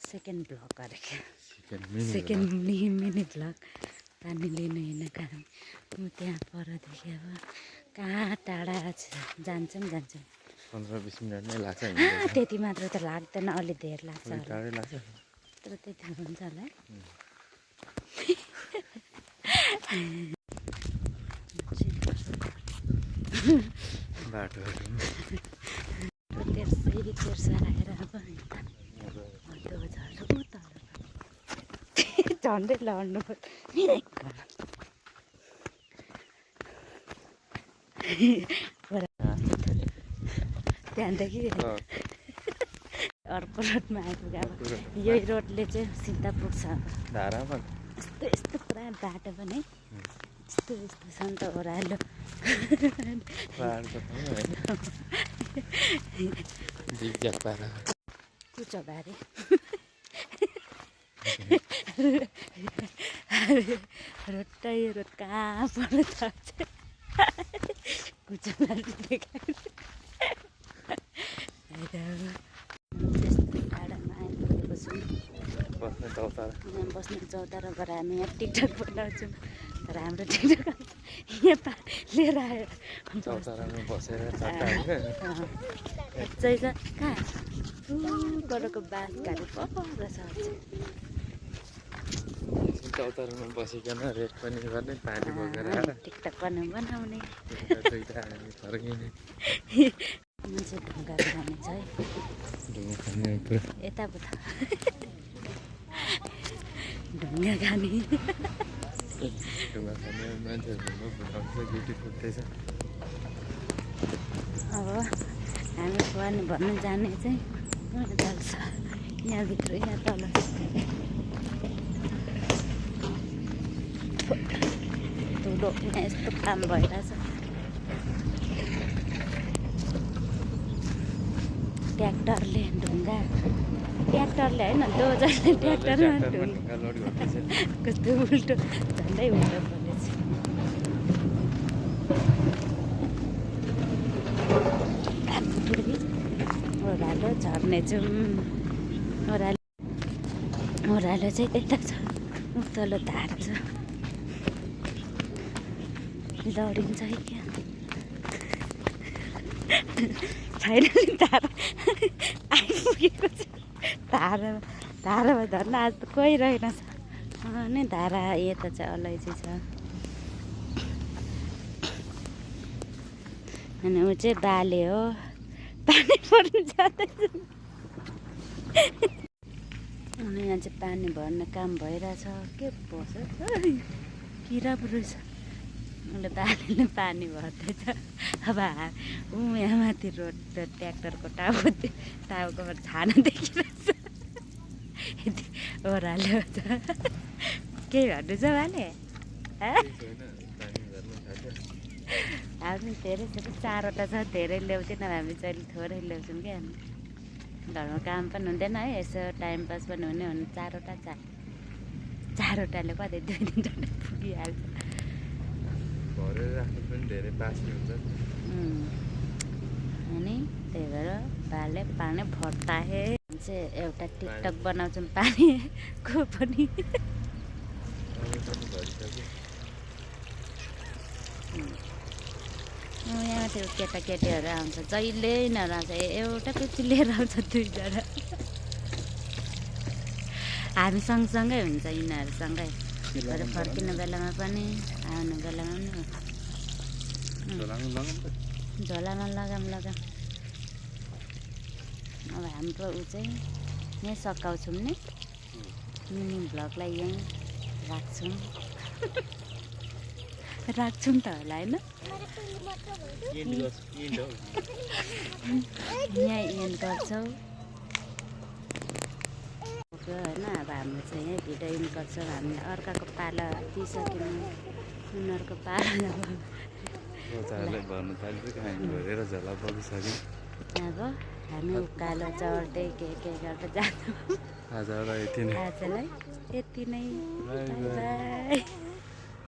second blog गरेको second mini blog पानी लिनु हिँडेको हामी त्यहाँ परदेखि अब कहाँ टाढा जान्छौँ 15-20 मिनट नै लाग्छ त्यति मात्र त लाग्दैन अलि धेर लाग्छ टाढै लाग्छ तर त्यति हुन्छ होला बाटोहरू तेर्सो आएर अब झन्डै लड्नु त्यहाँदेखि अर्को रोडमा आइपुग्यो अब यही रोडले चाहिँ सिधा पुग्छ धारामा यस्तो पुरा बाटो पनि यस्तो छ नि त ओह्रालो कुचबारी रोटै रोड कहाँ पर्नु थाल्छ कुचबारी त्यस्तो टाढामा आइपुगेको छौँ बस्ने चौताराबाट हामी यहाँ टिकटक बनाउँछौँ तर हाम्रो टिकटक यहाँ लिएर आयो चौतारामा बसेर चाहिँ छ कहाँ बडाको बाँस गाडी पर्दो छ चौतारामा बसिकन रेस्ट पनि गर्ने पानी बोकेर टिकटक पनि बनाउने फर्किने मान्छे ढुङ्गा खाने छ है यताबाट ढुङ्गा खाने मान्छेहरू ड्युटी फुट्दैछ अब हामी पानी भन्नु जाने चाहिँ जान्छ यहाँभित्र यहाँ तल ठुलो यहाँ यस्तो काम भइरहेछ ट्र्याक्टरले ढुङ्गा ट्र्याक्टरले होइन डोजरले ट्र्याक्टरमा ढुङ्गा कस्तो उल्टो झन्डै उल्टो बोलेछ ओह्रालो झर्ने जाउँ ओह्रालो चाहिँ यता छ तल धार छ लडिन्छ है क्या छैन नि धारा आइपुगेको छ धारामा झर्न आज त कोही रहेनछ नि धारा यता चाहिँ अलैँची छ अनि ऊ चाहिँ बाले हो पानी पर्नु जाँदैछ अनि यहाँ चाहिँ पानी भर्ने काम भइरहेछ के पर्छ किरा पो रहेछ उसले बालेले पानी भर्दैछ अब ऊ यहाँ माथि रोड ट्र्याक्टरको टाउकोबाट छाना देखिरहेछ यति ओह्रालो छ केही भन्नु छ बाले हामी धेरै छ 4वटा छ धेरै ल्याउँदैन हामी चाहिँ थोरै ल्याउँछौँ क्या घरमा काम पनि हुँदैन है यसो टाइम पास पनि हुने 4वटा 4वटाले कतै 2-3 चोटि पुगिहाल्छ अनि त्यही भएर बाले पानी भर्ताए चाहिँ एउटा टिकटक बनाउँछौँ पानीको पनि यहाँ त्यो केटाकेटीहरू आउँछ जहिले नराउँछ एउटा पिच्छे लिएर आउँछ 2 जना हामी सँगसँगै हुन्छ यिनीहरूसँगै भरे फर्किने बेलामा पनि आउने बेलामा पनि झोलामा लगाम अब हाम्रो ऊ चाहिँ यहीँ सकाउँछौँ नि मिनी ब्लगलाई यहीँ राख्छौँ त होला होइन यहाँ एन्ड गर्छौँ होइन अब हाम्रो चाहिँ यहीँ भिडियो एन्ड गर्छौँ हामीले अर्काको पाला दिइसक्यौँ उनीहरूको पाला अब हामी उकालो चढ्दै के गर्दै जान्छौँ आजलाई यति नै बाई